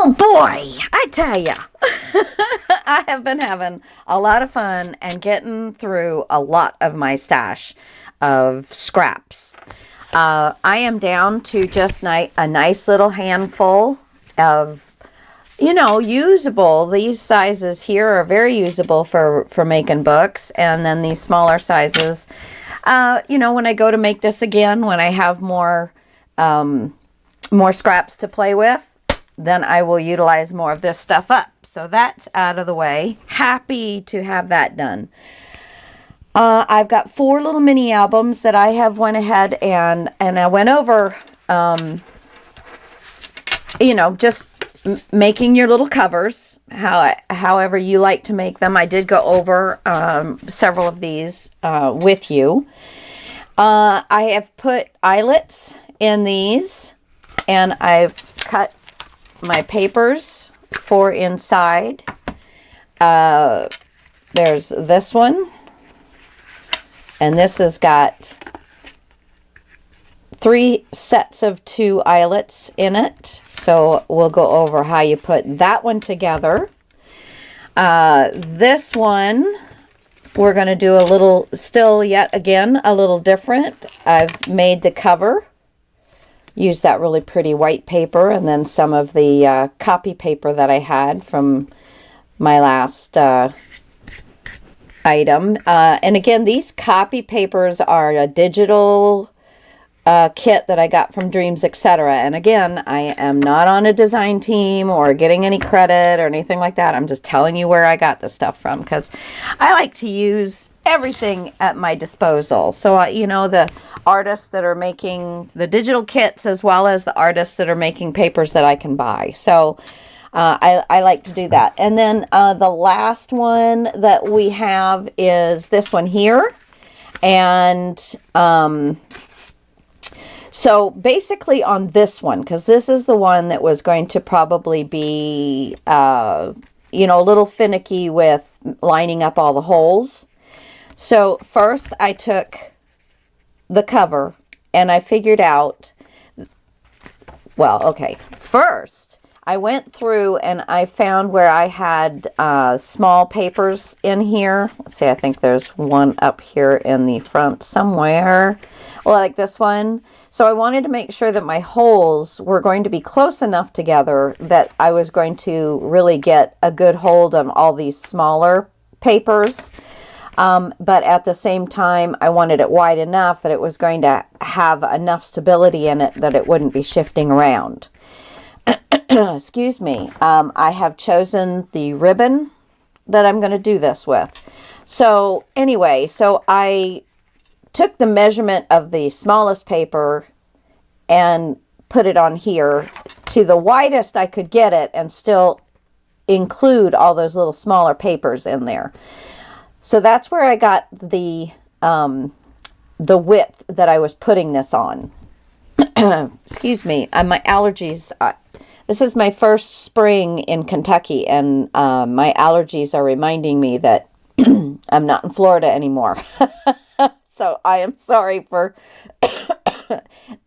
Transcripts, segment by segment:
Oh boy, I tell ya, I have been having a lot of fun and getting through a lot of my stash of scraps. I am down to just a nice little handful of, usable. These sizes here are very usable for making books. And then these smaller sizes, when I go to make this again, when I have more scraps to play with, then I will utilize more of this stuff up. So that's out of the way. Happy to have that done. I've got 4 little mini albums that I have went ahead and I went over, just making your little covers, however you like to make them. I did go over several of these with you. I have put eyelets in these, and I've cut my papers for inside. There's this one, and this has got 3 sets of 2 eyelets in it. So we'll go over how you put that one together. This one, we're going to do a little, still yet again, a little different. I've made the cover. Use that really pretty white paper, and then some of the copy paper that I had from my last item. And again, these copy papers are a digital kit that I got from Dreams, etc. And again, I am not on a design team or getting any credit or anything like that. I'm just telling you where I got the stuff from, because I like to use everything at my disposal. So, the artists that are making the digital kits, as well as the artists that are making papers that I can buy. So I like to do that. And then the last one that we have is this one here. And so basically on this one, because this is the one that was going to probably be, a little finicky with lining up all the holes. So first I took the cover and I figured out, first I went through and I found where I had small papers in here. Let's see, I think there's one up here in the front somewhere. Well, like this one. So I wanted to make sure that my holes were going to be close enough together that I was going to really get a good hold on all these smaller papers. But at the same time, I wanted it wide enough that it was going to have enough stability in it that it wouldn't be shifting around. Excuse me. I have chosen the ribbon that I'm going to do this with. So anyway, so I took the measurement of the smallest paper and put it on here to the widest I could get it and still include all those little smaller papers in there. So that's where I got the width that I was putting this on. Excuse me, my allergies. This is my first spring in Kentucky, and my allergies are reminding me that I'm not in Florida anymore. So I am sorry for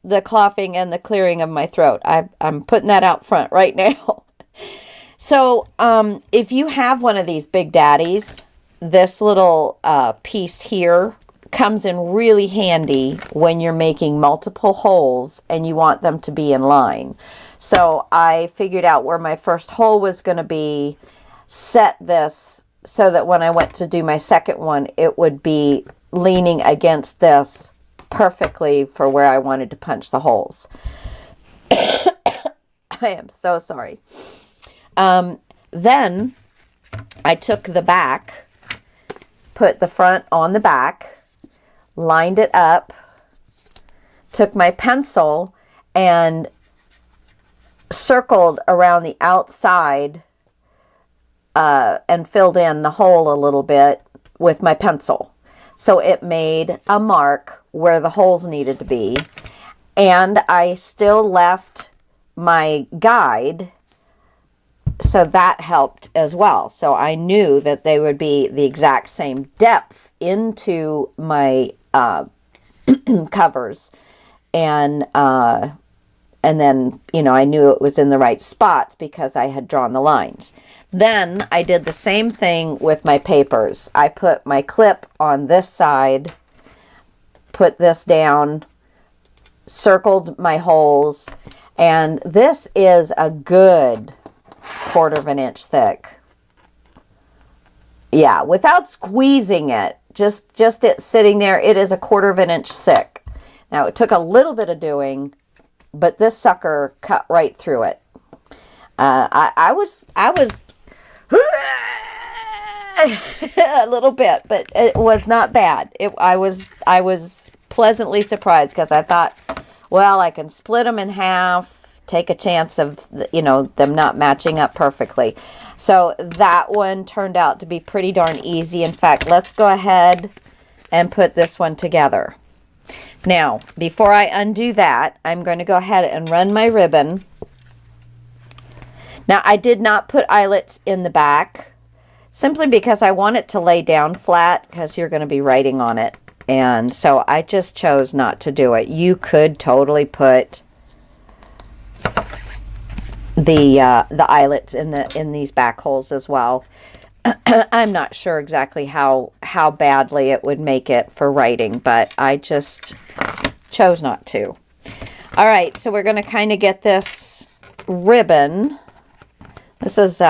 the coughing and the clearing of my throat. I'm putting that out front right now. So if you have one of these Big Daddies, this little piece here comes in really handy when you're making multiple holes and you want them to be in line. So I figured out where my first hole was going to be, set this so that when I went to do my second one, it would be leaning against this perfectly for where I wanted to punch the holes. I am so sorry. Then I took the back, put the front on the back, lined it up, took my pencil and circled around the outside and filled in the hole a little bit with my pencil. So it made a mark where the holes needed to be. And I still left my guide, so that helped as well. So I knew that they would be the exact same depth into my covers. And And then, you know, I knew it was in the right spots because I had drawn the lines. Then I did the same thing with my papers. I put my clip on this side, put this down, circled my holes, and this is a good 1/4 of an inch thick. Yeah, without squeezing it, just it sitting there, it is a 1/4 of an inch thick. Now it took a little bit of doing, but this sucker cut right through it. I was a little bit, but it was not bad. I was pleasantly surprised because I thought, well, I can split them in half, take a chance of, you know, them not matching up perfectly. So that one turned out to be pretty darn easy. In fact, let's go ahead and put this one together. Now, before I undo that, I'm going to go ahead and run my ribbon. Now, I did not put eyelets in the back, simply because I want it to lay down flat, because you're going to be writing on it. And so I just chose not to do it. You could totally put the eyelets in these back holes as well. I'm not sure exactly how badly it would make it for writing, but I just chose not to. All right, so we're going to kind of get this ribbon. This is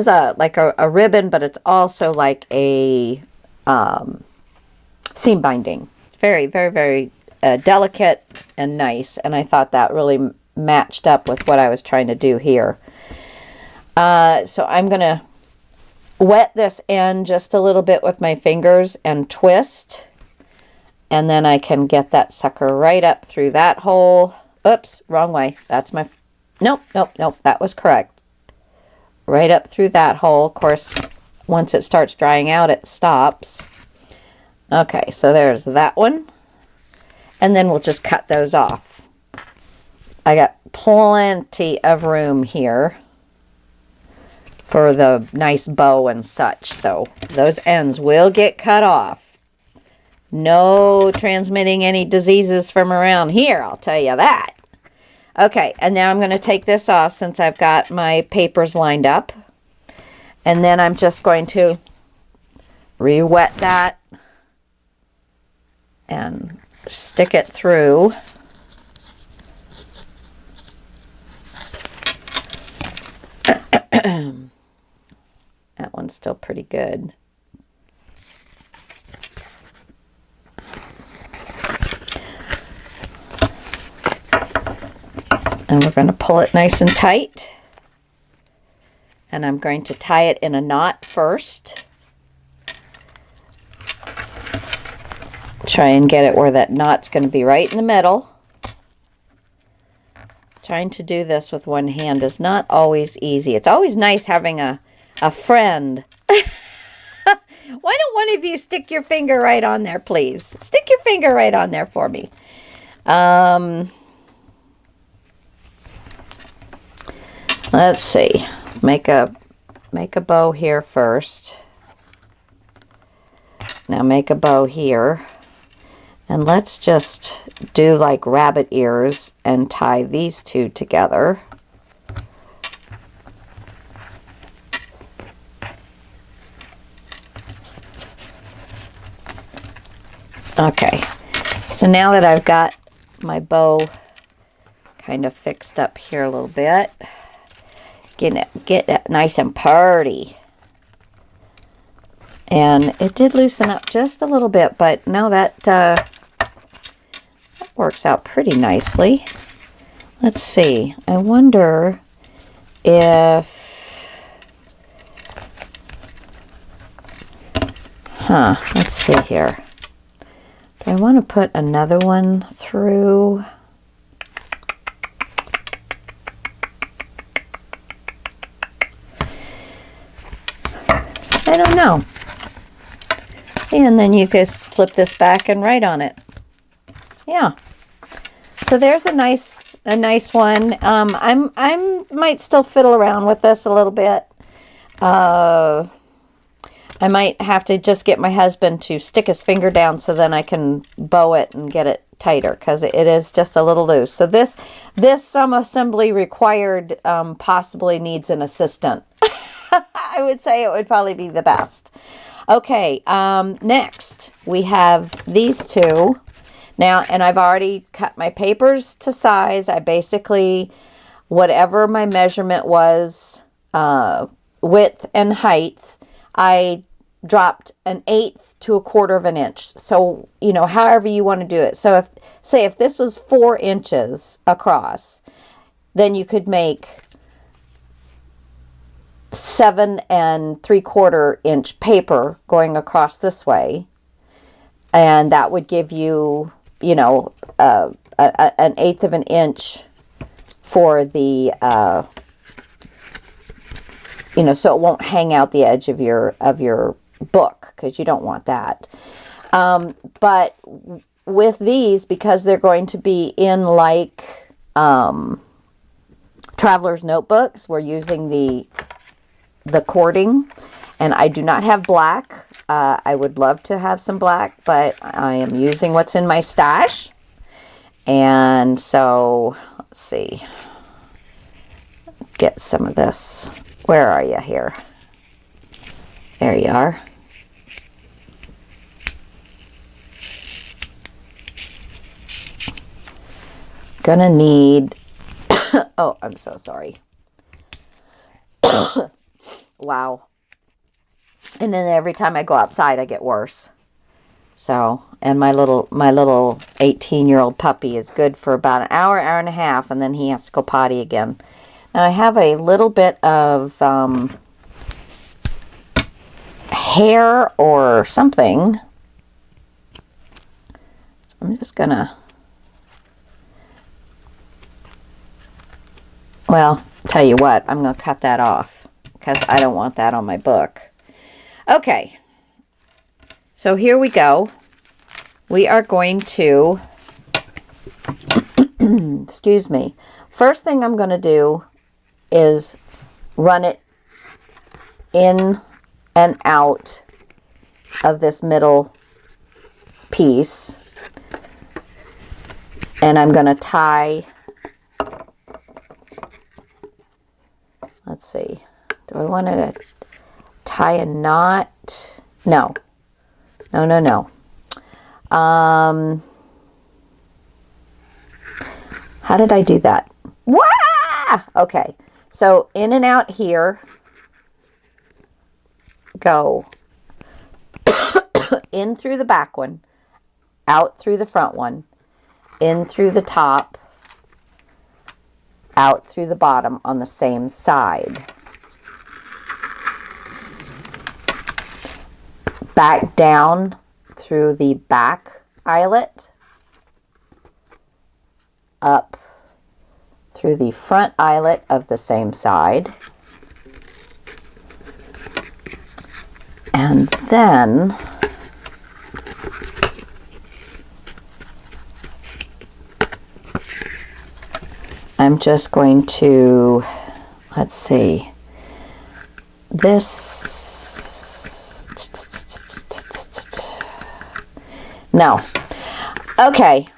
like a ribbon, but it's also like a seam binding. Very, very, very delicate and nice, and I thought that really matched up with what I was trying to do here. So I'm going to wet this end just a little bit with my fingers and twist. And then I can get that sucker right up through that hole. Oops, wrong way. That's my... Nope. That was correct. Right up through that hole. Of course, once it starts drying out, it stops. Okay, so there's that one. And then we'll just cut those off. I got plenty of room here for the nice bow and such. So those ends will get cut off. No transmitting any diseases from around here, I'll tell you that. Okay, and now I'm going to take this off since I've got my papers lined up. And then I'm just going to re-wet that and stick it through. That one's still pretty good. And we're going to pull it nice and tight. And I'm going to tie it in a knot first. Try and get it where that knot's going to be right in the middle. Trying to do this with one hand is not always easy. It's always nice having a friend. Why don't one of you stick your finger right on there, please? Stick your finger right on there for me. Let's see. Make a bow here first. Now make a bow here. And let's just do like rabbit ears and tie these two together. Okay, so now that I've got my bow kind of fixed up here a little bit, get it nice and pretty. And it did loosen up just a little bit, but no, that works out pretty nicely. Let's see. I wonder if... let's see here. Do I want to put another one through? I don't know. And then you just flip this back and write on it. Yeah. So there's a nice one. I might still fiddle around with this a little bit. I might have to just get my husband to stick his finger down so then I can bow it and get it tighter because it is just a little loose. So this some assembly required possibly needs an assistant. I would say it would probably be the best. Okay, next we have these two. Now, and I've already cut my papers to size. I basically, whatever my measurement was, width and height, I dropped 1/8 to 1/4 of an inch. So, you know, however you want to do it. So if this was 4 inches across, then you could make 7 3/4 inch paper going across this way. And that would give you, you know, 1/8 of an inch for the, you know, so it won't hang out the edge of your book, because you don't want that. But with these, because they're going to be in like traveler's notebooks, we're using the cording, and I do not have black. I would love to have some black, but I am using what's in my stash. And so, let's see. Get some of this. Where are you here? There you are. Gonna need, oh, I'm so sorry. Wow. And then every time I go outside, I get worse. So, and my little 18-year-old puppy is good for about an hour, hour and a half, and then he has to go potty again. Now I have a little bit of hair or something. So I'm just gonna, well, tell you what, I'm gonna cut that off because I don't want that on my book. Okay, so here we go. We are going to, excuse me. First thing I'm going to do is run it in and out of this middle piece. And I'm going to tie, let's see, do I want to tie a knot? No. No, no, no. How did I do that? Wah! Okay. So in and out here. Go in through the back one, out through the front one, in through the top, out through the bottom on the same side. Back down through the back eyelet, up through the front eyelet of the same side, and then I'm just going to, let's see, this, no. Okay.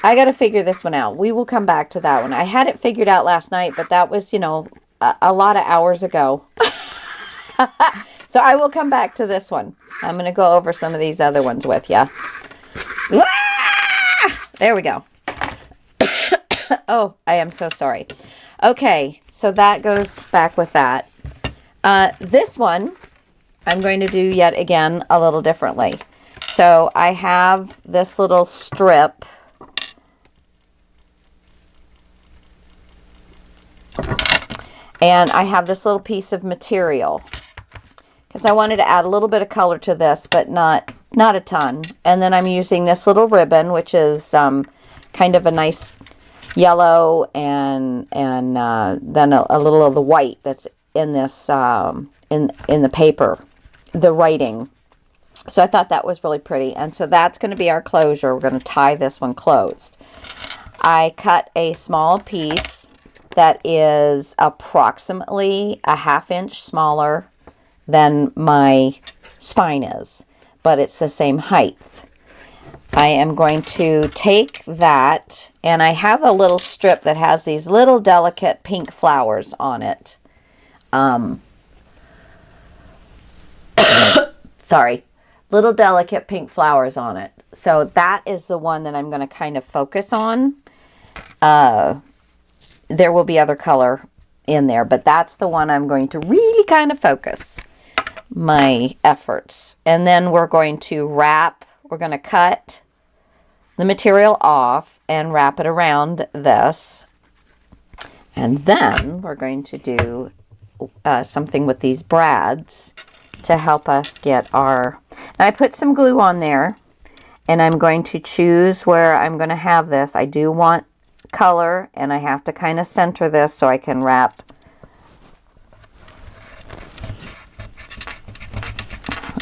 I got to figure this one out. We will come back to that one. I had it figured out last night, but that was, you know, a lot of hours ago. So I will come back to this one. I'm going to go over some of these other ones with you. There we go. Oh, I am so sorry. Okay, so that goes back with that. This one, I'm going to do yet again a little differently. So I have this little strip. And I have this little piece of material. Because I wanted to add a little bit of color to this, but not a ton. And then I'm using this little ribbon, which is kind of a nice yellow, and then a little of the white that's in this in the paper, the writing. So I thought that was really pretty. And so that's going to be our closure. We're going to tie this one closed. I cut a small piece that is approximately a 1/2 inch smaller than my spine is, but it's the same height. I am going to take that, and I have a little strip that has these little delicate pink flowers on it. Sorry, little delicate pink flowers on it. So that is the one that I'm going to kind of focus on. There will be other color in there, but that's the one I'm going to really kind of focus my efforts. And then we're going to wrap, we're going to cut the material off and wrap it around this. And then we're going to do something with these brads to help us get our... Now I put some glue on there, and I'm going to choose where I'm going to have this. I do want color, and I have to kind of center this so I can wrap.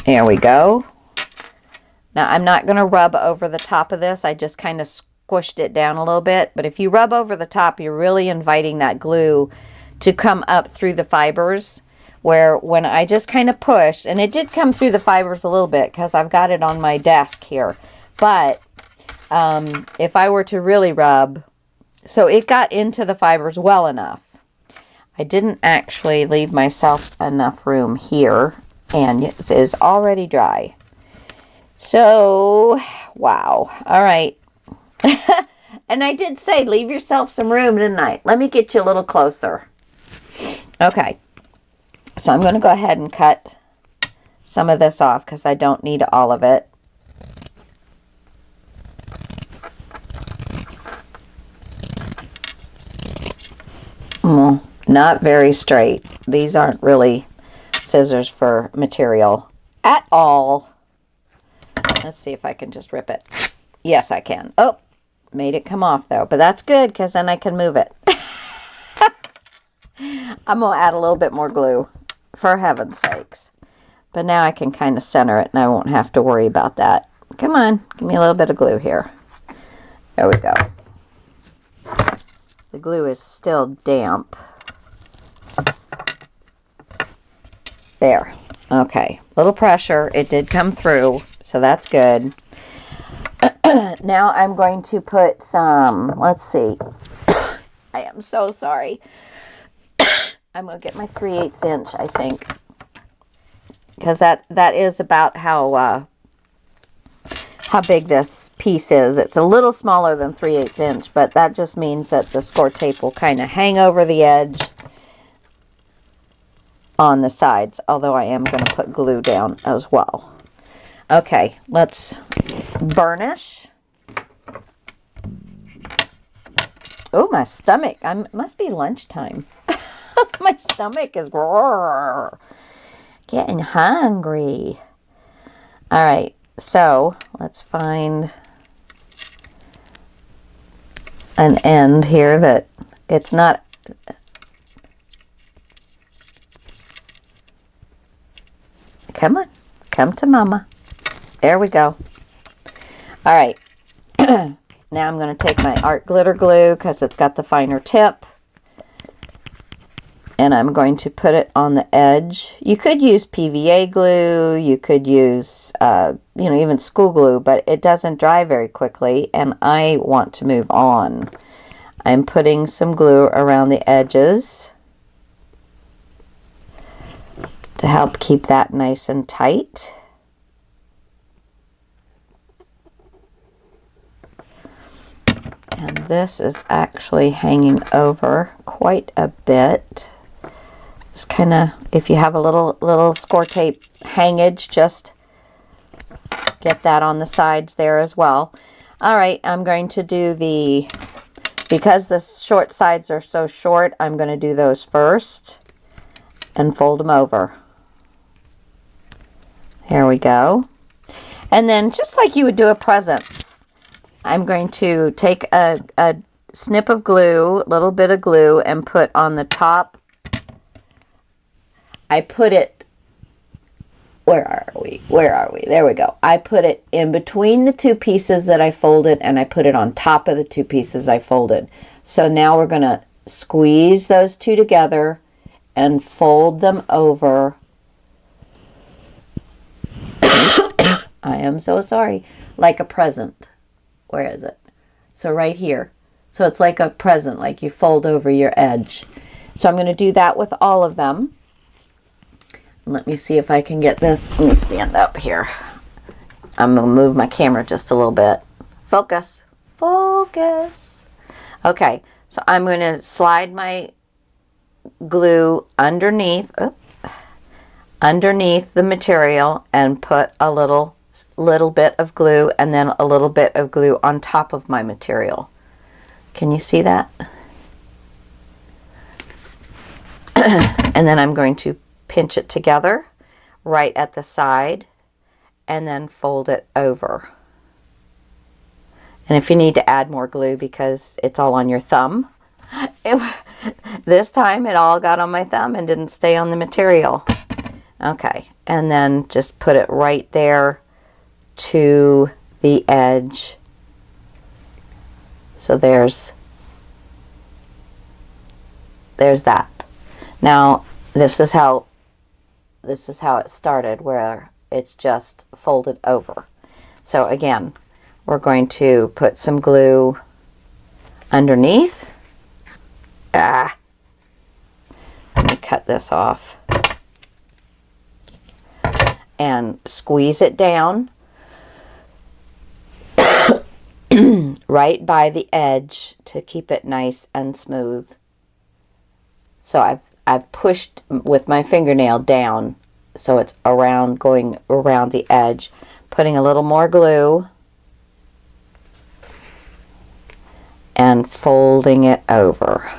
There we go. Now I'm not going to rub over the top of this. I just kind of squished it down a little bit. But if you rub over the top, you're really inviting that glue to come up through the fibers. Where when I just kind of pushed, and it did come through the fibers a little bit because I've got it on my desk here. But if I were to really rub, so it got into the fibers well enough. I didn't actually leave myself enough room here, and it is already dry. So, wow. All right. And I did say leave yourself some room tonight. Let me get you a little closer. Okay. So I'm going to go ahead and cut some of this off because I don't need all of it. Not very straight. These aren't really scissors for material at all. Let's see if I can just rip it. Yes, I can. Oh, made it come off though, but that's good because then I can move it. I'm going to add a little bit more glue, for heaven's sakes. But now I can kind of center it and I won't have to worry about that. Come on, give me a little bit of glue here. There we go. The glue is still damp. There. Okay. Little pressure. It did come through, so that's good. Now I'm going to put some, let's see. I am so sorry. I'm going to get my 3/8 inch, I think. Because that is about how big this piece is. It's a little smaller than 3/8 inch, but that just means that the score tape will kind of hang over the edge on the sides, although I am going to put glue down as well. Okay, let's burnish. Oh, my stomach. Must be lunchtime. My stomach is getting hungry. All right, so let's find an end here that it's not. Come on, come to mama. There we go. All right. Now I'm going to take my art glitter glue because it's got the finer tip. And I'm going to put it on the edge. You could use PVA glue. You could use, even school glue, but it doesn't dry very quickly. And I want to move on. I'm putting some glue around the edges to help keep that nice and tight. And this is actually hanging over quite a bit. Just kind of, if you have a little score tape hangage, just get that on the sides there as well. All right, I'm going to do because the short sides are so short, I'm going to do those first and fold them over. Here we go. And then just like you would do a present, I'm going to take a snip of glue, a little bit of glue, and put on the top. I put it, where are we? There we go. I put it in between the two pieces that I folded, and I put it on top of the two pieces I folded. So now we're going to squeeze those two together and fold them over. I am so sorry. like a present. Where is it? So right here. So it's like a present, like you fold over your edge. So I'm going to do that with all of them. Let me see if I can get this. Let me stand up here. I'm going to move my camera just a little bit. Focus. Focus. Okay, so I'm going to slide my glue underneath the material and put a little bit of glue and then a little bit of glue on top of my material. Can you see that? And then I'm going to pinch it together right at the side and then fold it over. And if you need to add more glue because it's all on your thumb, this time it all got on my thumb and didn't stay on the material. Okay, and then just put it right there to the edge. So there's that. Now this is how it started, where it's just folded over. So again, we're going to put some glue underneath. Let me cut this off. And squeeze it down right by the edge to keep it nice and smooth. So I've pushed with my fingernail down so it's going around the edge, putting a little more glue and folding it over.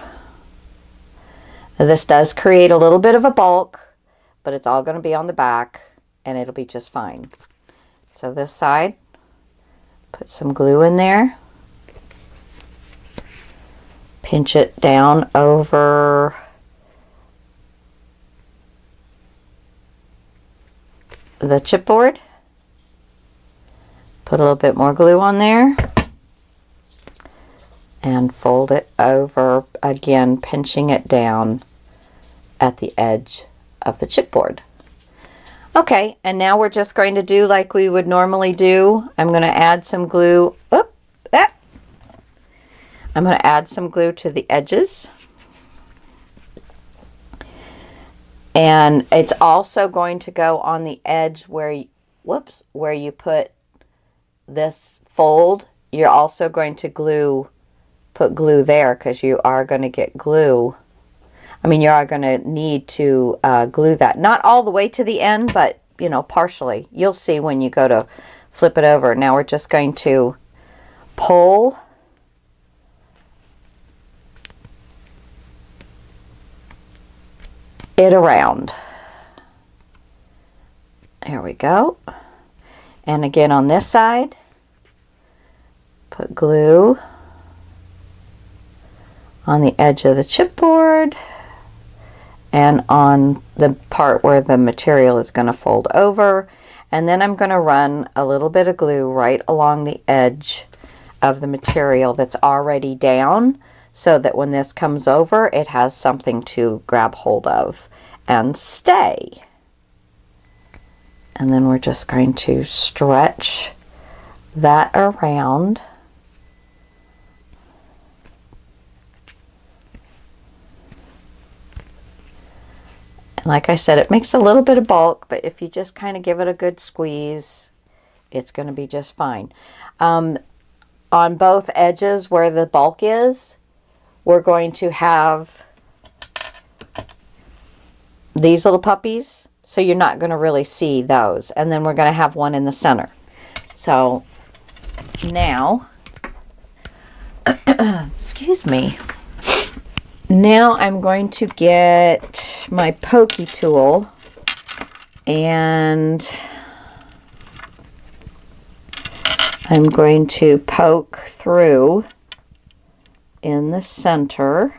Now, this does create a little bit of a bulk, but it's all going to be on the back and it'll be just fine. So this side, put some glue in there, pinch it down over the chipboard, put a little bit more glue on there, and fold it over, again pinching it down at the edge of the chipboard. Okay, and now we're just going to do like we would normally do. I'm going to add some glue. I'm going to add some glue to the edges. And it's also going to go on the edge where you put this fold. You're also going to put glue there because you are going to get glue. I mean, you are going to need to glue that. Not all the way to the end, but, you know, partially. You'll see when you go to flip it over. Now we're just going to pull it around. There we go. And again on this side, put glue on the edge of the chipboard and on the part where the material is going to fold over. And then I'm going to run a little bit of glue right along the edge of the material that's already down, so that when this comes over, it has something to grab hold of and stay. And then we're just going to stretch that around. And like I said, it makes a little bit of bulk, but if you just kind of give it a good squeeze, it's going to be just fine. On both edges where the bulk is, we're going to have these little puppies, so you're not going to really see those. And then we're going to have one in the center. So now, excuse me, now I'm going to get my pokey tool and I'm going to poke through in the center.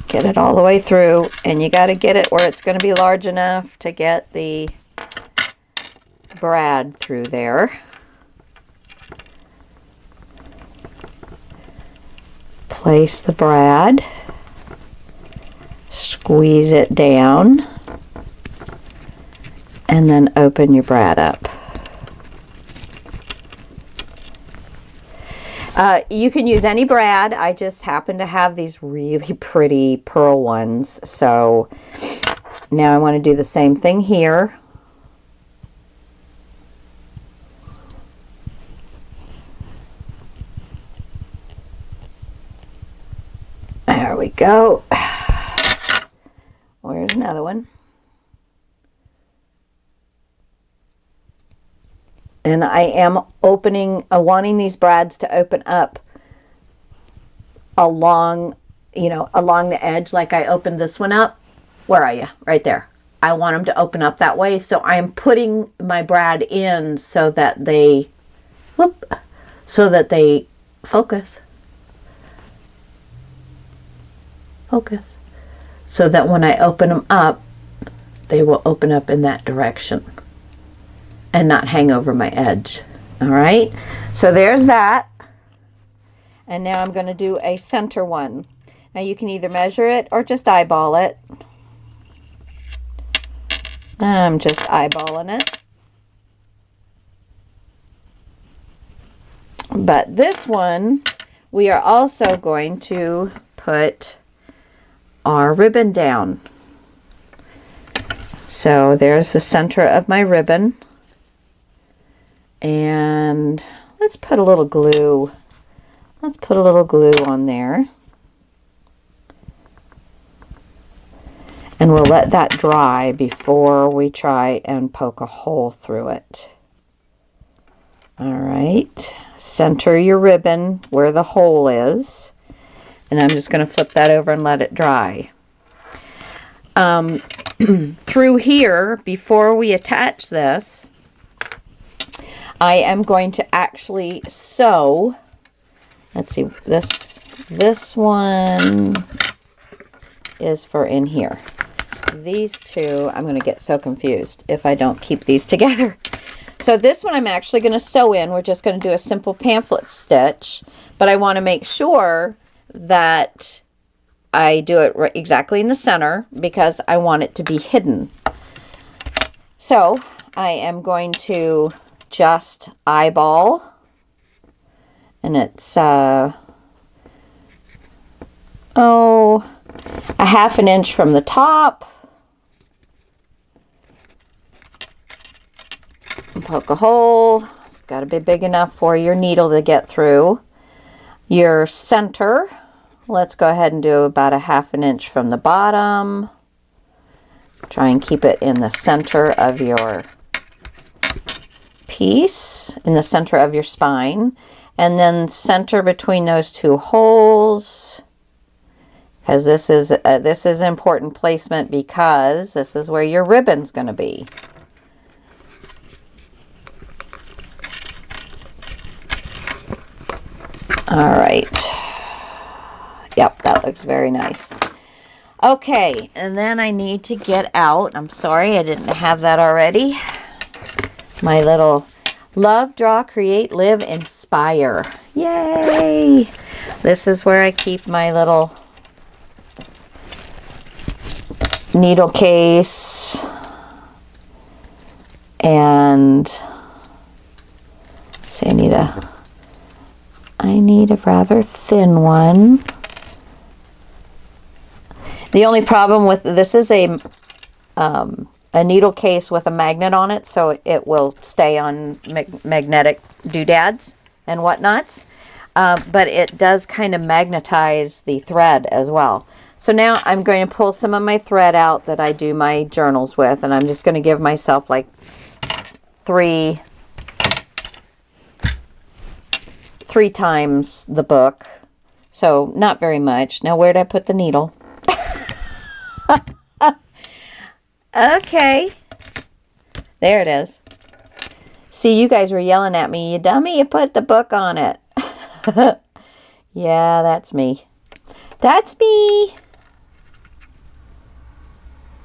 Get it all the way through, and you got to get it where it's going to be large enough to get the brad through there. Place the brad, squeeze it down, and then open your brad up. You can use any brad. I just happen to have these really pretty pearl ones. So now I want to do the same thing here. There we go. Where's another one? And I am wanting these brads to open up along, along the edge, like I opened this one up. Where are you? Right there. I want them to open up that way. So I am putting my brad in so that they, focus. Focus. So that when I open them up, they will open up in that direction and not hang over my edge. All right, so there's that. And now I'm going to do a center one. Now you can either measure it or just eyeball it. I'm just eyeballing it. But this one, we are also going to put our ribbon down. So there's the center of my ribbon. And let's put a little glue. Let's put a little glue on there. And we'll let that dry before we try and poke a hole through it. All right. Center your ribbon where the hole is. And I'm just going to flip that over and let it dry. Through here, before we attach this, I am going to actually sew. Let's see, this one is for in here. These two, I'm going to get so confused if I don't keep these together. So this one I'm actually going to sew in. We're just going to do a simple pamphlet stitch, but I want to make sure that I do it exactly in the center because I want it to be hidden. So I am going to just eyeball, and it's a half an inch from the top. Poke a hole. It's got to be big enough for your needle to get through. Your center, let's go ahead and do about a half an inch from the bottom. Try and keep it in the center of your piece, in the center of your spine, and then center between those two holes, because this is important placement, because this is where your ribbon's going to be. All right. Yep, that looks very nice. Okay, and then I need to get out, I'm sorry I didn't have that already, my little Love, Draw, Create, Live, Inspire. Yay! This is where I keep my little needle case. And see, I need a rather thin one. The only problem with this is a needle case with a magnet on it, so it will stay on magnetic doodads and whatnots. But it does kind of magnetize the thread as well. So now I'm going to pull some of my thread out that I do my journals with, and I'm just going to give myself like three times the book. So not very much. Now where did I put the needle? Okay. There it is. See, you guys were yelling at me, you dummy, you put the book on it. Yeah, that's me. That's me.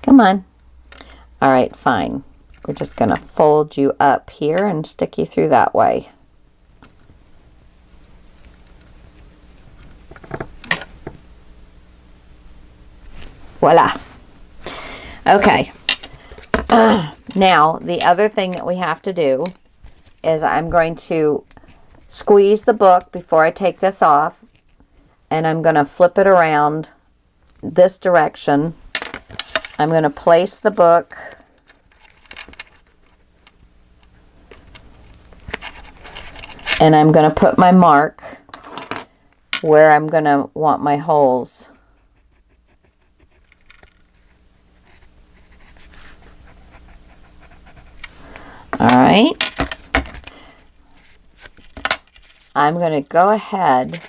Come on. All right, fine. We're just going to fold you up here and stick you through that way. Voila. Okay. Now, the other thing that we have to do is I'm going to squeeze the book before I take this off, and I'm going to flip it around this direction. I'm going to place the book and I'm going to put my mark where I'm going to want my holes. All right. I'm going to go ahead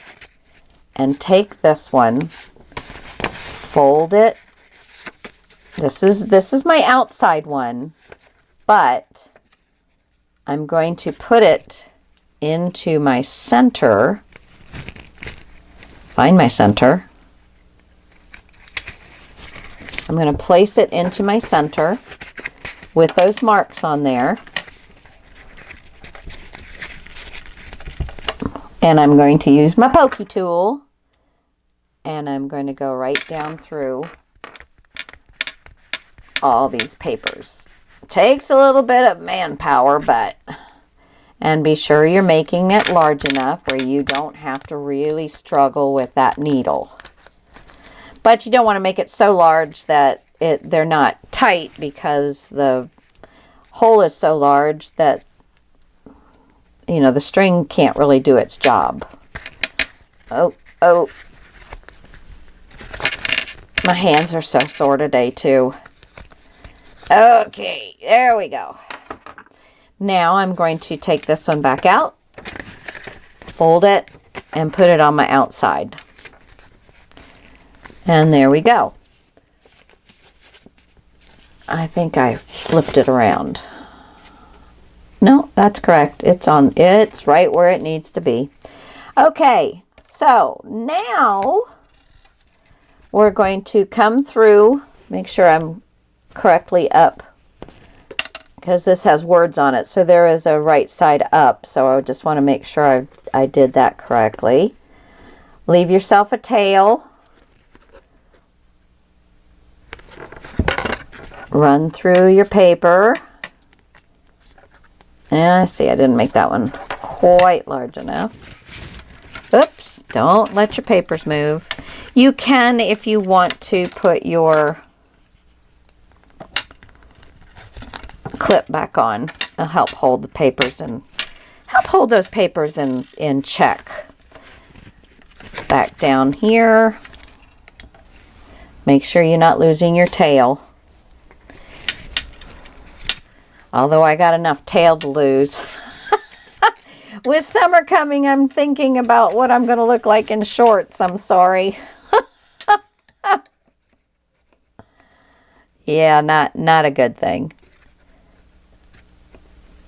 and take this one, fold it. This is my outside one, but I'm going to put it into my center. Find my center. I'm going to place it into my center with those marks on there. And I'm going to use my pokey tool, and I'm going to go right down through all these papers. Takes a little bit of manpower, and be sure you're making it large enough where you don't have to really struggle with that needle. But you don't want to make it so large that they're not tight, because the hole is so large that the string can't really do its job. Oh. My hands are so sore today, too. Okay, there we go. Now I'm going to take this one back out, fold it, and put it on my outside. And there we go. I think I flipped it around. No, that's correct. It's right where it needs to be. Okay, so now we're going to come through, make sure I'm correctly up, because this has words on it. So there is a right side up. So I just want to make sure I did that correctly. Leave yourself a tail. Run through your paper. And I see I didn't make that one quite large enough. Oops, don't let your papers move. You can, if you want to, put your clip back on. It'll help hold the papers and help hold those papers in check. Back down here. Make sure you're not losing your tail. Although I got enough tail to lose. With summer coming, I'm thinking about what I'm going to look like in shorts. I'm sorry. Yeah, not a good thing.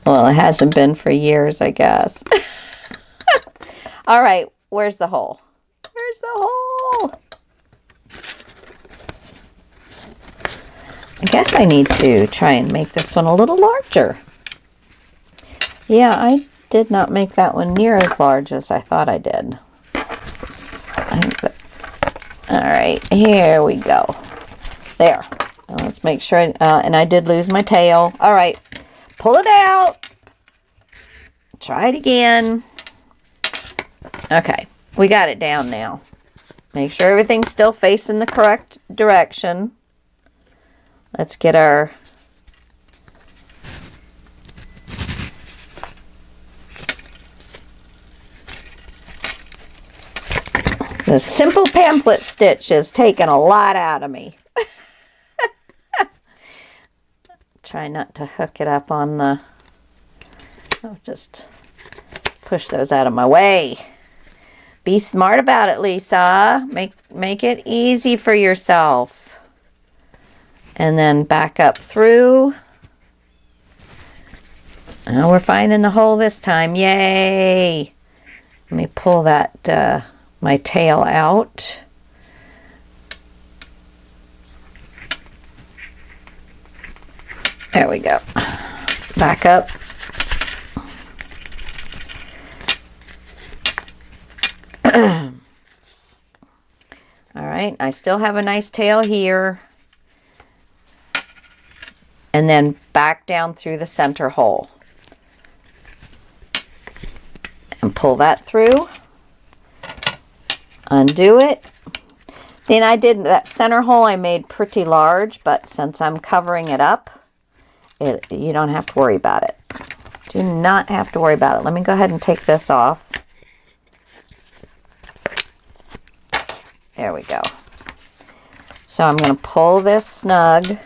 Well, it hasn't been for years, I guess. All right, where's the hole? Where's the hole? I guess I need to try and make this one a little larger. Yeah, I did not make that one near as large as I thought I did. All right, here we go. There. Now let's make sure, and I did lose my tail. All right, pull it out. Try it again. Okay, we got it down now. Make sure everything's still facing the correct direction. Let's get our the simple pamphlet stitch has taken a lot out of me. Try not to hook it up on the... Oh, just push those out of my way. Be smart about it, Lisa. Make it easy for yourself. And then back up through. Oh, we're finding the hole this time. Yay! Let me pull that my tail out. There we go. Back up. All right, I still have a nice tail here. and then back down through the center hole. And pull that through. Undo it. Then I did that center hole I made pretty large, but since I'm covering it up, you don't have to worry about it. Do not have to worry about it. Let me go ahead and take this off. There we go. So I'm going to pull this snug.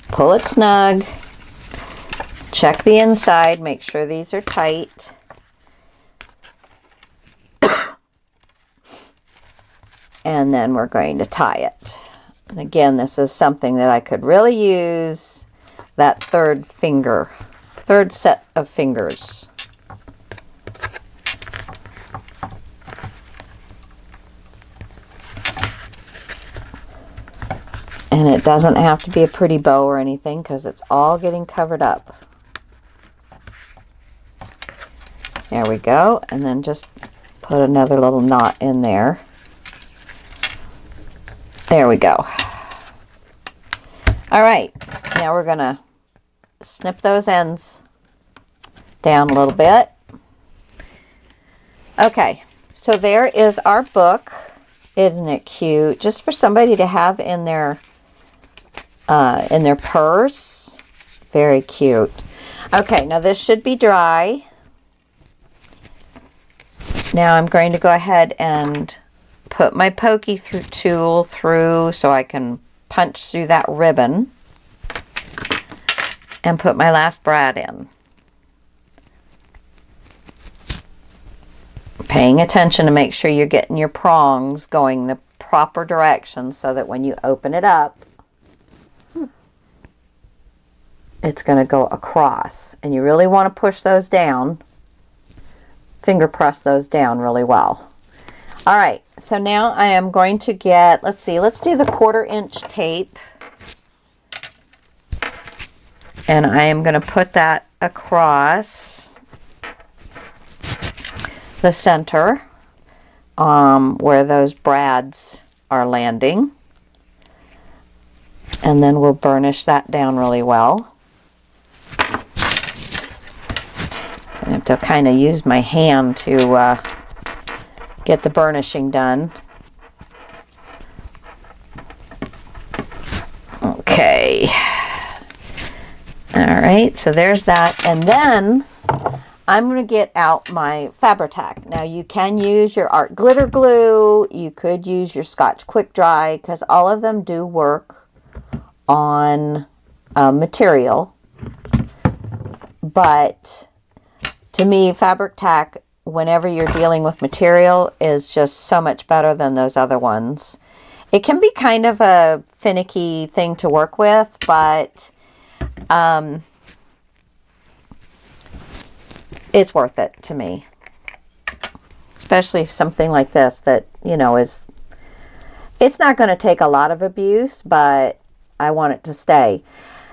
Pull it snug. Check the inside. Make sure these are tight. And then we're going to tie it. And again, this is something that I could really use that third set of fingers. And it doesn't have to be a pretty bow or anything because it's all getting covered up. There we go. And then just put another little knot in there. There we go. All right, now we're gonna snip those ends down a little bit. Okay, so there is our book. Isn't it cute? Just for somebody to have in their purse. Very cute. Okay, now this should be dry. Now I'm going to go ahead and put my pokey tool through so I can punch through that ribbon and put my last brad in. Paying attention to make sure you're getting your prongs going the proper direction so that when you open it up, it's going to go across. And you really want to push those down, finger press those down really well. All right, so now I am going to get, let's do the 1/4 inch tape. And I am going to put that across the center where those brads are landing. And then we'll burnish that down really well. I have to kind of use my hand to get the burnishing done. Okay. All right, so there's that. And then I'm going to get out my Fabri-Tac. Now you can use your art glitter glue. You could use your Scotch Quick Dry because all of them do work on material. But to me, Fabri-Tac, whenever you're dealing with material, is just so much better than those other ones. It can be kind of a finicky thing to work with, but it's worth it to me. Especially something like this that, you know, it's not going to take a lot of abuse, but I want it to stay.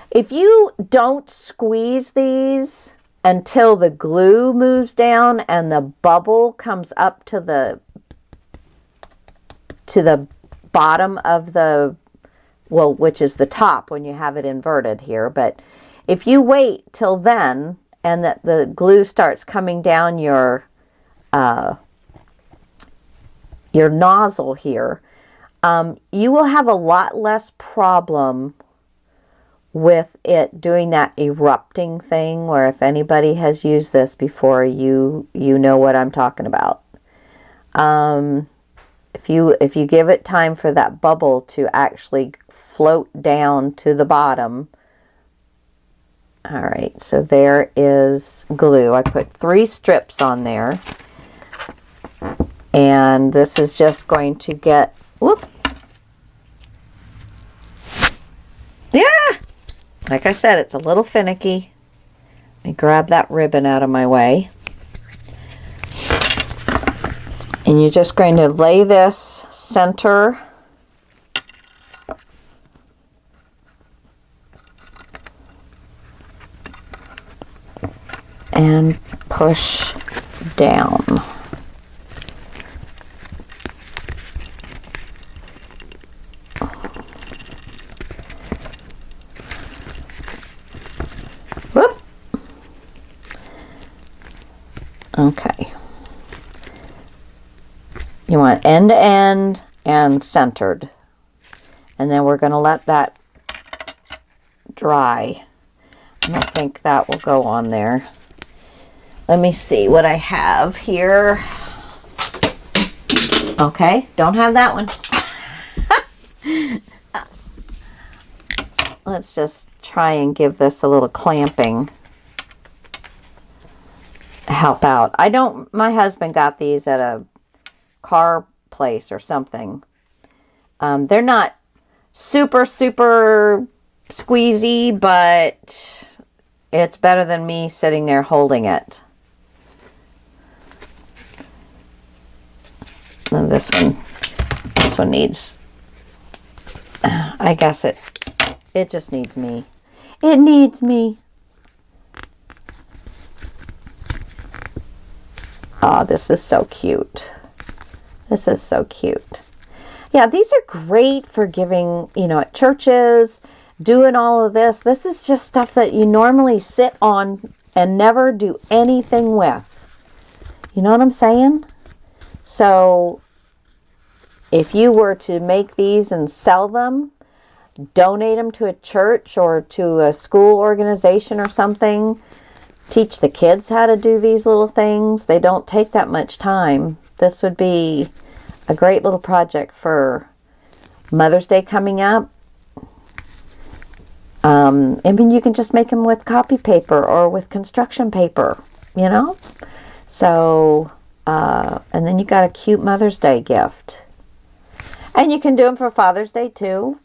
If you don't squeeze these until the glue moves down and the bubble comes up to the bottom of the, well, which is the top when you have it inverted here. But if you wait till then and that the glue starts coming down your nozzle here, you will have a lot less problem with it doing that erupting thing, where if anybody has used this before, you know what I'm talking about. If you give it time for that bubble to actually float down to the bottom. All right, so there is glue. I put 3 strips on there, and this is just going to get, whoop. Yeah, like I said, it's a little finicky. Let me grab that ribbon out of my way. And you're just going to lay this center and push down. Okay. You want end to end and centered. And then we're going to let that dry. I don't think that will go on there. Let me see what I have here. Okay, don't have that one. Let's just try and give this a little clamping. Help out. My husband got these at a car place or something. They're not super squeezy, but it's better than me sitting there holding it. And this one needs, I guess it just needs me. It needs me. Oh, this is so cute. This is so cute. Yeah, these are great for giving, at churches, doing all of this. This is just stuff that you normally sit on and never do anything with. You know what I'm saying? So, if you were to make these and sell them, donate them to a church or to a school organization or something, teach the kids how to do these little things. They don't take that much time. This would be a great little project for Mother's Day coming up. I mean, you can just make them with copy paper or with construction paper, So, and then you got a cute Mother's Day gift. And you can do them for Father's Day too.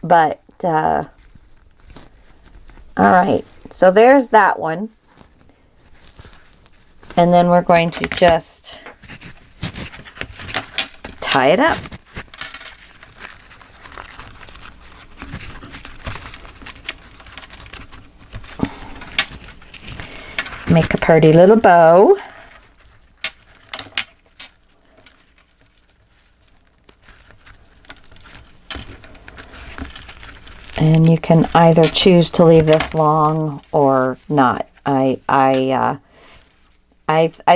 But, all right. So there's that one. And then we're going to just tie it up. Make a pretty little bow. And you can either choose to leave this long or not. I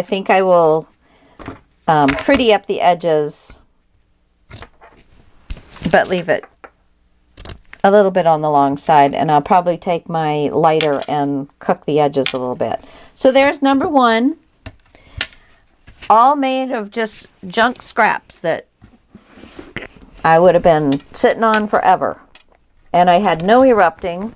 think I will pretty up the edges, but leave it a little bit on the long side. And I'll probably take my lighter and cook the edges a little bit. So there's number one. All made of just junk scraps that I would have been sitting on forever. And I had no erupting.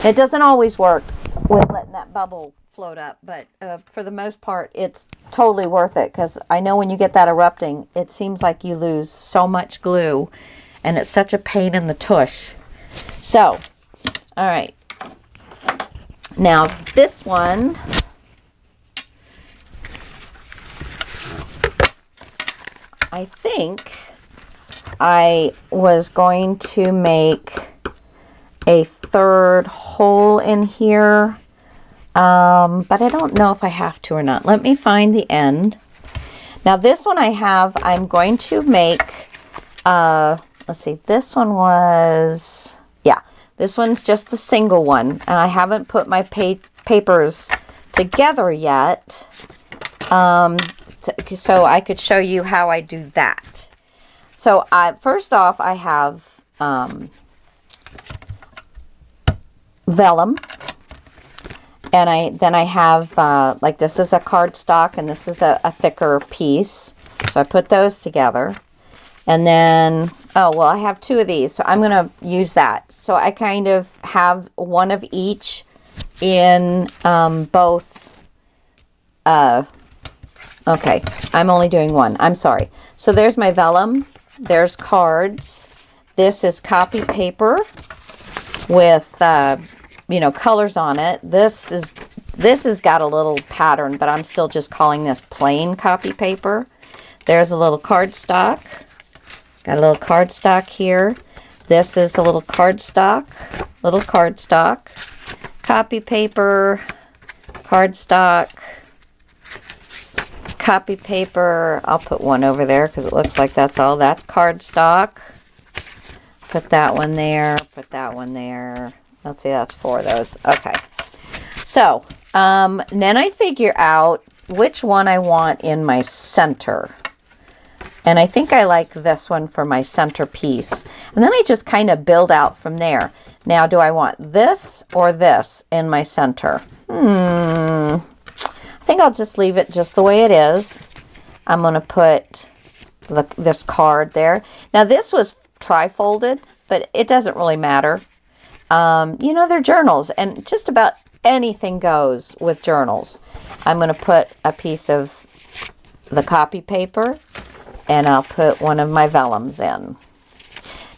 It doesn't always work with letting that bubble float up, but for the most part, it's totally worth it, because I know when you get that erupting, it seems like you lose so much glue, and it's such a pain in the tush. So, all right. Now, this one, I think I was going to make a third hole in here, but I don't know if I have to or not. Let me find the end. Now this one I'm going to make, let's see, this one was, yeah, this one's just the single one, and I haven't put my papers together yet, so I could show you how I do that. So first off, I have vellum, and then I have like, this is a cardstock, and this is a thicker piece. So I put those together, and then I have two of these, so I'm gonna use that. So I kind of have one of each in both. Okay, I'm only doing one. I'm sorry. So there's my vellum. There's cards. This is copy paper with, colors on it. This has got a little pattern, but I'm still just calling this plain copy paper. There's a little cardstock. Got a little cardstock here. This is a little cardstock. Copy paper, cardstock, copy paper. I'll put one over there because it looks like that's all. That's cardstock. Put that one there. Put that one there. Let's see, that's 4 of those. Okay. So, Then I figure out which one I want in my center. And I think I like this one for my centerpiece. And then I just kind of build out from there. Now, do I want this or this in my center? I think I'll just leave it just the way it is. I'm going to put this card there. Now, this was tri-folded, but it doesn't really matter. You know, they're journals, and just about anything goes with journals. I'm going to put a piece of the copy paper, and I'll put one of my vellums in.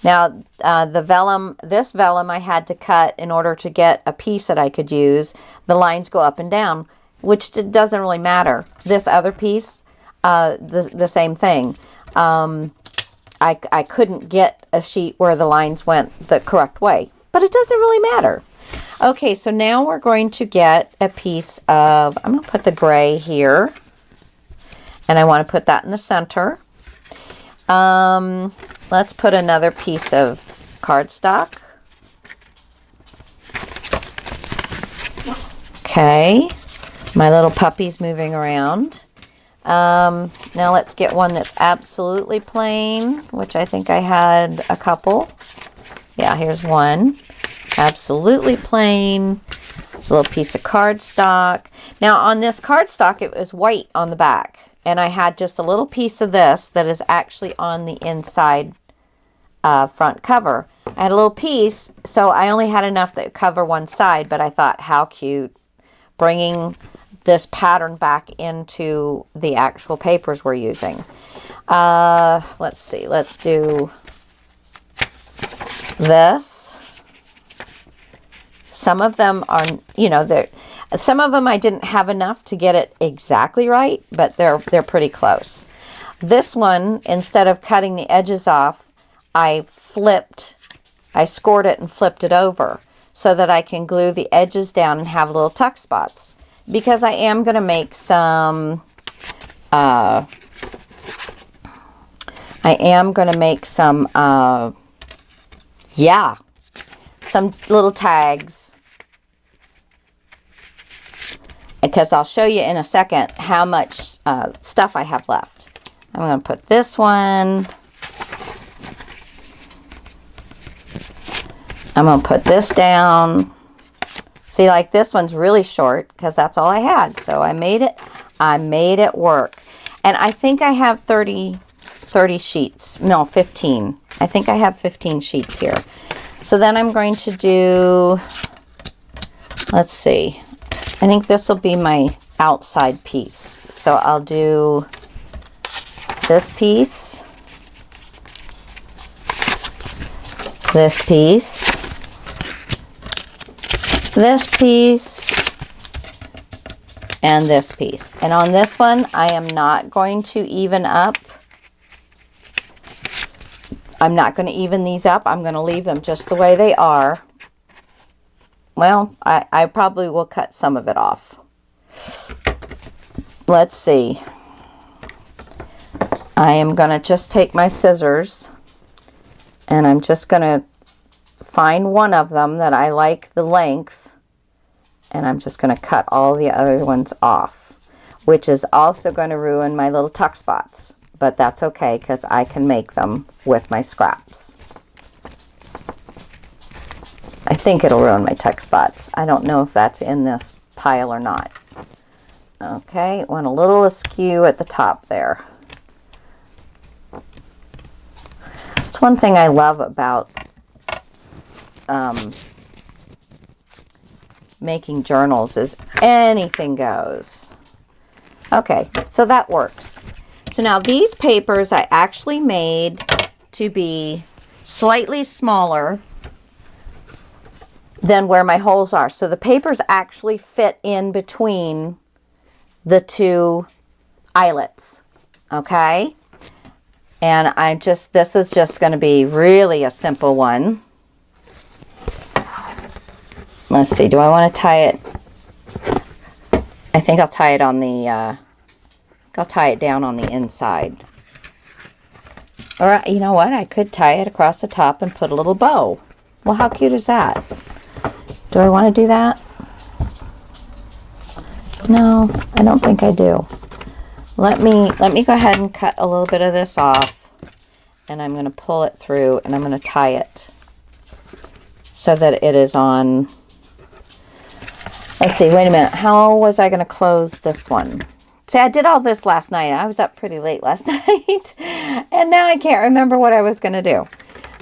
Now, this vellum I had to cut in order to get a piece that I could use. The lines go up and down, which doesn't really matter. This other piece, the same thing. I couldn't get a sheet where the lines went the correct way, but it doesn't really matter. Okay, so now we're going to get a piece of, I'm going to put the gray here, and I want to put that in the center. Let's put another piece of cardstock. Okay, my little puppy's moving around. Now let's get one that's absolutely plain, which I think I had a couple. Yeah, here's one. Absolutely plain. It's a little piece of cardstock. Now on this cardstock, it was white on the back. And I had just a little piece of this that is actually on the inside front cover. I had a little piece, so I only had enough that would cover one side, but I thought, how cute. Bringing this pattern back into the actual papers we're using. Let's see, let's do this. Some of them are, you know, some of them I didn't have enough to get it exactly right, but they're pretty close. This one, instead of cutting the edges off, I scored it and flipped it over so that I can glue the edges down and have little tuck spots. Because I am going to make some, some little tags. Because I'll show you in a second how much stuff I have left. I'm going to put this one. I'm going to put this down. See, like this one's really short because that's all I had. So I made it work. And I think I have 30 sheets. No, 15. I think I have 15 sheets here. So then I'm going to do, let's see. I think this will be my outside piece. So I'll do this piece, this piece, this piece, and this piece. And on this one, I am not going to even up. I'm not going to even these up. I'm going to leave them just the way they are. Well, I probably will cut some of it off. Let's see. I am going to just take my scissors and I'm just going to find one of them that I like the length, and I'm just going to cut all the other ones off, which is also going to ruin my little tuck spots, but that's okay because I can make them with my scraps. I think it'll ruin my tuck spots. I don't know if that's in this pile or not. Okay, went a little askew at the top there. It's one thing I love about making journals is anything goes. Okay, so that works. So now these papers I actually made to be slightly smaller than where my holes are. So the papers actually fit in between the two eyelets. Okay? And this is just going to be really a simple one. Let's see, do I want to tie it? I think I'll tie it on the, I'll tie it down on the inside. Or, you know what? I could tie it across the top and put a little bow. Well, how cute is that? Do I want to do that? No, I don't think I do. Let me go ahead and cut a little bit of this off, and I'm going to pull it through, and I'm going to tie it so that it is on. Let's see, wait a minute. How was I going to close this one? See, I did all this last night. I was up pretty late last night, and now I can't remember what I was going to do.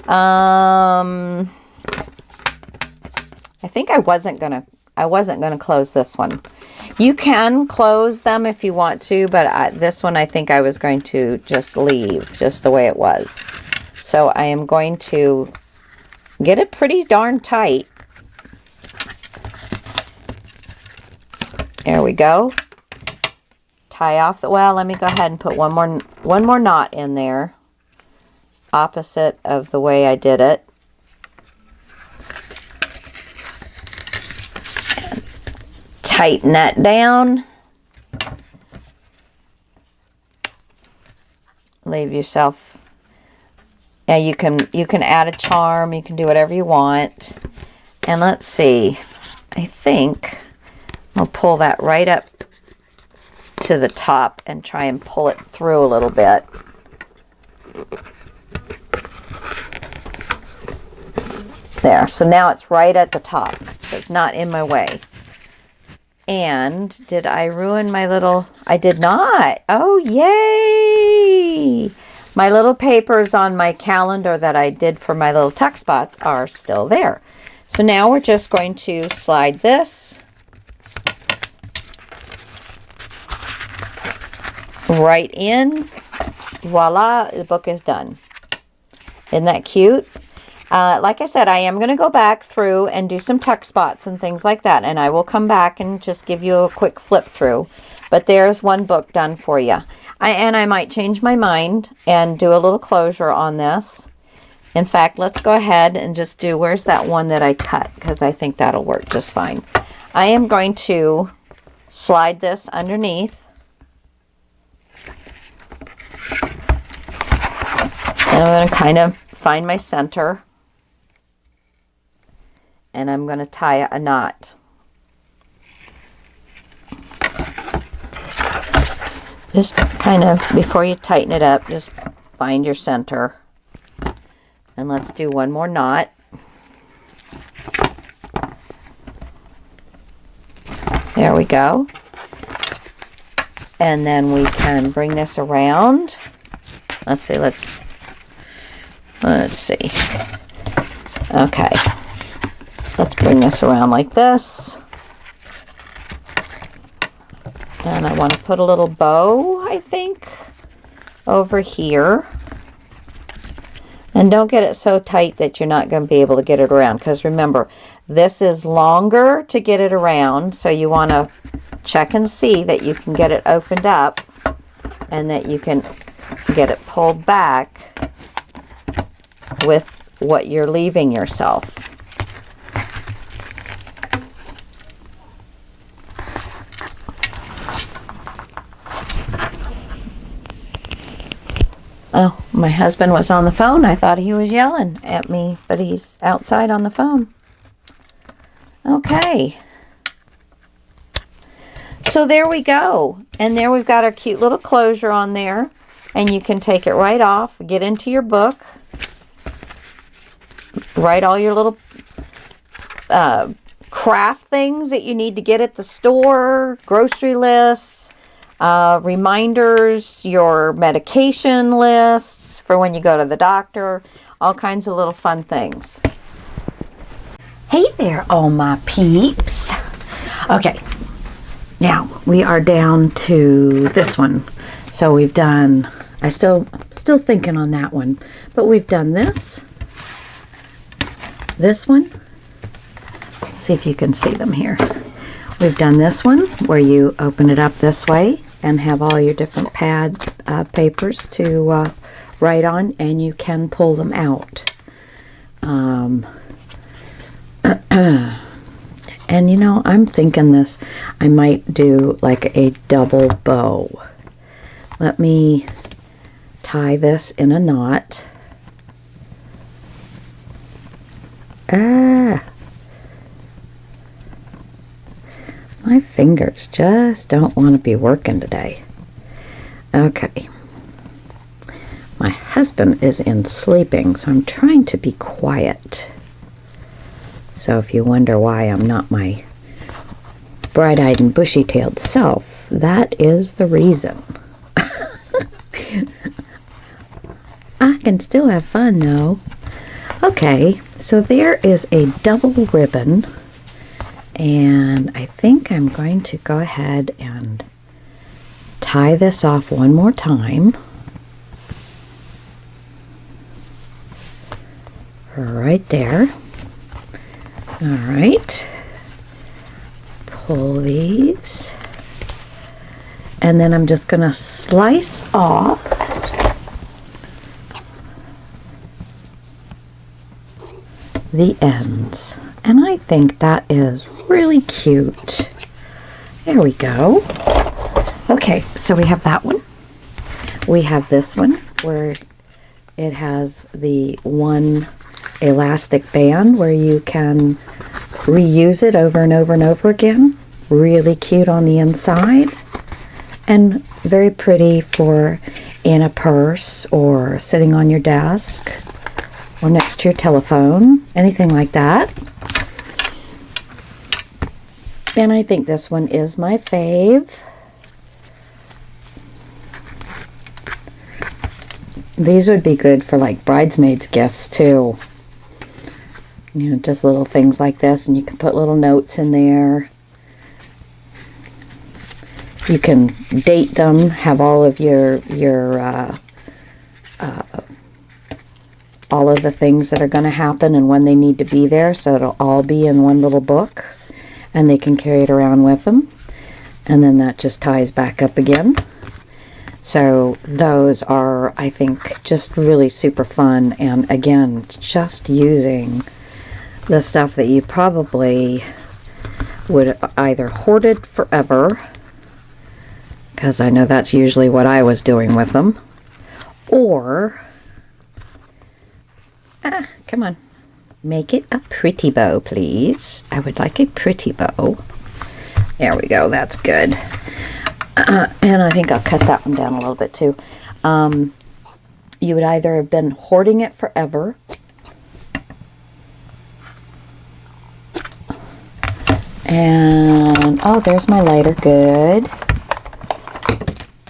I think I wasn't going to close this one. You can close them if you want to, but this one I think I was going to just leave just the way it was. So I am going to get it pretty darn tight. There we go. Tie off the, well, let me go ahead and put one more knot in there, opposite of the way I did it. Tighten that down. Leave yourself. Yeah, you can add a charm. You can do whatever you want. And let's see. I think I'll pull that right up to the top and try and pull it through a little bit. There. So now it's right at the top. So it's not in my way. And did I ruin my little... I did not. Oh, yay! My little papers on my calendar that I did for my little tuck spots are still there. So now we're just going to slide this right in. Voila, the book is done. Isn't that cute? Like I said, I am going to go back through and do some tuck spots and things like that. And I will come back and just give you a quick flip through. But there's one book done for you. I might change my mind and do a little closure on this. In fact, let's go ahead and just do, where's that one that I cut? Because I think that'll work just fine. I am going to slide this underneath. And I'm going to kind of find my center. And I'm going to tie a knot. Just kind of, before you tighten it up, just find your center. And let's do one more knot. There we go. And then we can bring this around. Let's see, let's see. Okay. Let's bring this around like this. And I want to put a little bow, I think, over here. And don't get it so tight that you're not going to be able to get it around. Because remember, this is longer to get it around. So you want to check and see that you can get it opened up. And that you can get it pulled back with what you're leaving yourself. Oh, my husband was on the phone. I thought he was yelling at me, but he's outside on the phone. Okay. So there we go. And there we've got our cute little closure on there. And you can take it right off, get into your book, write all your little craft things that you need to get at the store, grocery lists, reminders, your medication lists for when you go to the doctor, all kinds of little fun things. Hey there, all my peeps. Okay, now we are down to this one. So we've done, still thinking on that one, but we've done this one. See if you can see them here. We've done this one where you open it up this way and have all your different papers to write on, and you can pull them out. And you know, I'm thinking this, I might do like a double bow. Let me tie this in a knot. My My fingers just don't want to be working today. Okay. My husband is in sleeping, so I'm trying to be quiet. So if you wonder why I'm not my bright-eyed and bushy-tailed self, that is the reason. I can still have fun though. Okay, so there is a double ribbon, and I think I'm going to go ahead and tie this off one more time. Right there. All right. Pull these. And then I'm just going to slice off the ends. And I think that is really cute. There we go. Okay, so we have that one. We have this one where it has the one elastic band where you can reuse it over and over and over again. Really cute on the inside and very pretty for in a purse or sitting on your desk or next to your telephone, anything like that. And I think this one is my fave. These would be good for like bridesmaids gifts too. You know, just little things like this, and you can put little notes in there. You can date them, have all of your all of the things that are going to happen and when they need to be there, so it'll all be in one little book, and they can carry it around with them. And then that just ties back up again. So those are, I think, just really super fun. And again, just using the stuff that you probably would either hoard it forever, because I know that's usually what I was doing with them, or, come on, make it a pretty bow, please. I would like a pretty bow. There we go, that's good. And I think I'll cut that one down a little bit too. You would either have been hoarding it forever, and oh, there's my lighter. Good.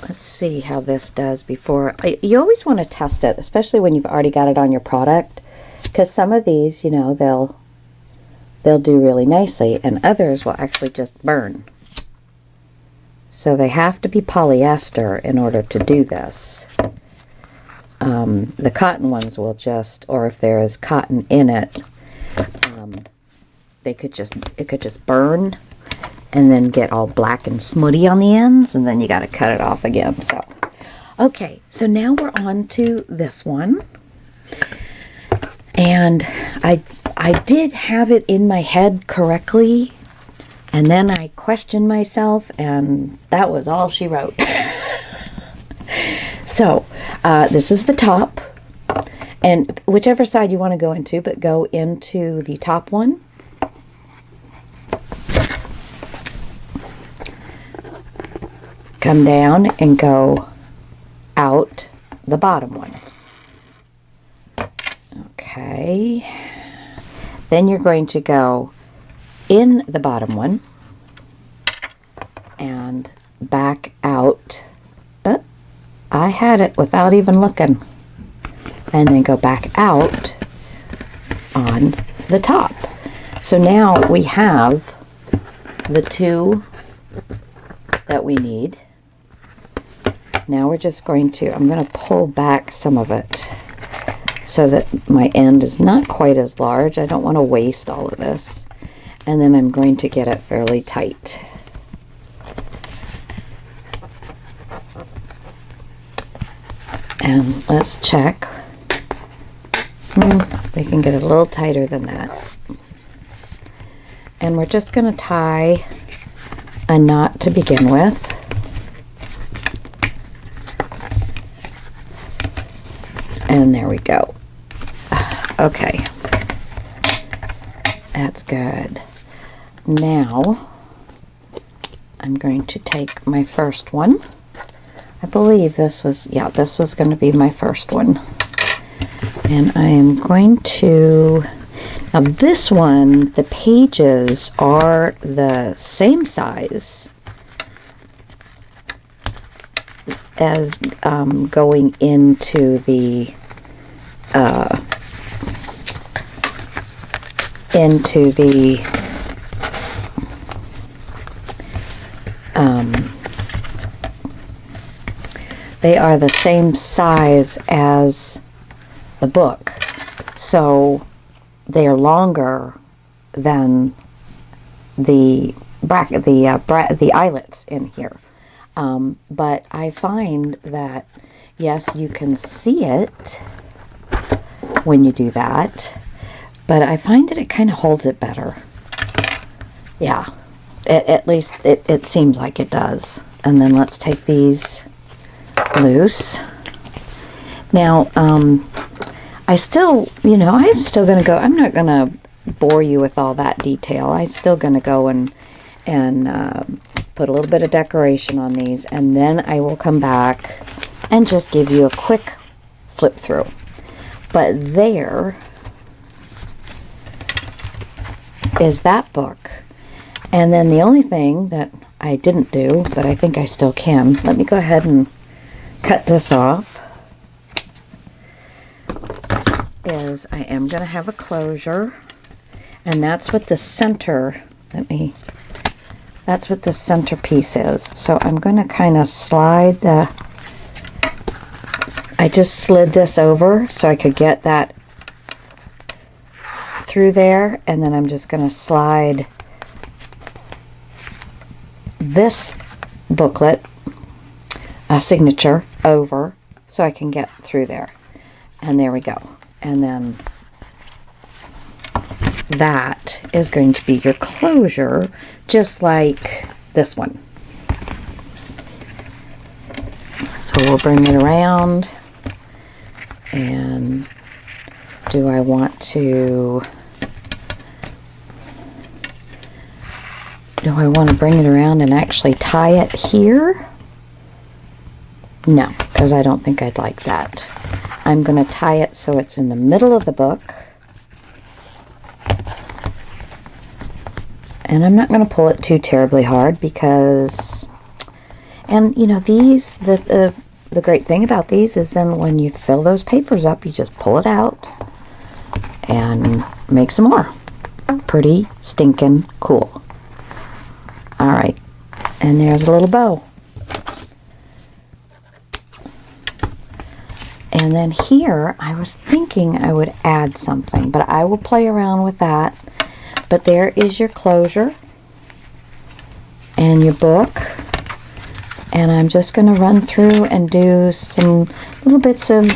Let's see how this does before. You always want to test it, especially when you've already got it on your product, because some of these, you know, they'll do really nicely, and others will actually just burn. So they have to be polyester in order to do this. The cotton ones will just, or if there is cotton in it, it could just burn and then get all black and smutty on the ends, and then you got to cut it off again. So, okay, so now we're on to this one, and I did have it in my head correctly. And then I questioned myself, and that was all she wrote. So, this is the top. And whichever side you want to go into, but go into the top one. Come down and go out the bottom one. Okay. Then you're going to go in the bottom one and back out. I had it without even looking. And then go back out on the top. So now we have the two that we need. Now we're just going to, I'm going to pull back some of it so that my end is not quite as large. I don't want to waste all of this. And then I'm going to get it fairly tight. And let's check. We can get it a little tighter than that. And we're just going to tie a knot to begin with. And there we go. Okay. That's good. Now, I'm going to take my first one. I believe this was, yeah, this was going to be my first one. And I am going to, now this one, the pages are the same size as going into the they are the same size as the book, so they are longer than the bracket, the eyelets in here. But I find that, yes, you can see it when you do that, but I find that it kind of holds it better. Yeah, at least it seems like it does. And then let's take these loose. Now, I still, you know, I'm still going to go, I'm not going to bore you with all that detail. I'm still going to go and put a little bit of decoration on these, and then I will come back and just give you a quick flip through. But there is that book. And then the only thing that I didn't do, but I think I still can, let me go ahead and cut this off, is I am going to have a closure, and that's what the center, that's what the centerpiece is. So I'm going to kind of slide I just slid this over so I could get that through there, and then I'm just going to slide this booklet signature over so I can get through there. And there we go. And then that is going to be your closure, just like this one. So we'll bring it around, and do I want to bring it around and actually tie it here? No, because I don't think I'd like that. I'm going to tie it so it's in the middle of the book. And I'm not going to pull it too terribly hard because, and you know, these, the great thing about these is then when you fill those papers up, you just pull it out and make some more. Pretty stinking cool. All right, and there's a little bow. And then here, I was thinking I would add something, but I will play around with that. But there is your closure and your book. And I'm just going to run through and do some little bits of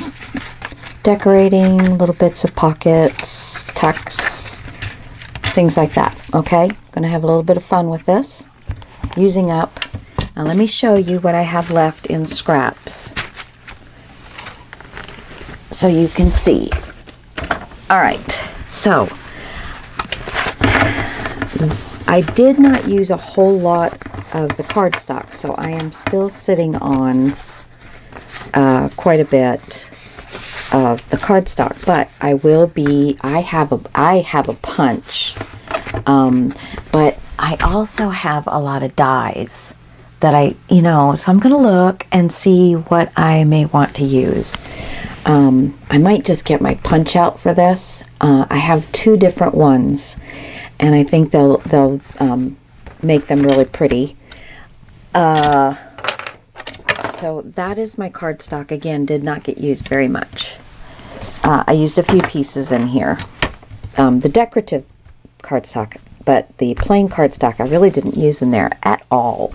decorating, little bits of pockets, tucks, things like that. Okay, going to have a little bit of fun with this, using up. Now let me show you what I have left in scraps so you can see. All right, so I did not use a whole lot of the cardstock, so I am still sitting on quite a bit of the cardstock, but I will be, I have a punch, but I also have a lot of dies that so I'm going to look and see what I may want to use. I might just get my punch out for this. I have two different ones, and I think they'll make them really pretty. So that is my cardstock. Again, did not get used very much. I used a few pieces in here. The decorative cardstock, but the plain cardstock I really didn't use in there at all.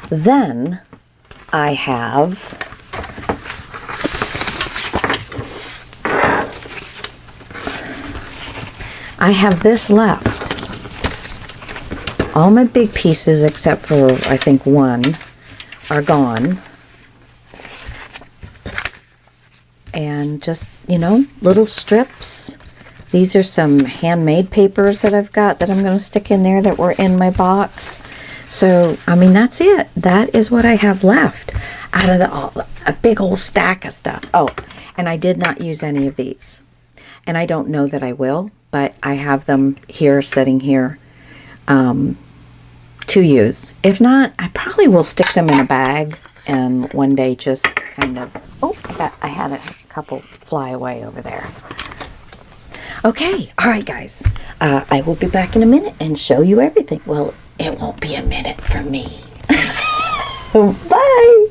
Then I have this left. All my big pieces, except for I think one, are gone. And just, little strips. These are some handmade papers that I've got that I'm going to stick in there that were in my box. So, I mean, that's it. That is what I have left out of a big old stack of stuff. Oh, and I did not use any of these. And I don't know that I will, but I have them here, sitting here, to use. If not, I probably will stick them in a bag and one day just kind of, oh, I had a couple fly away over there. Okay, all right, guys. I will be back in a minute and show you everything. Well, it won't be a minute for me. Bye.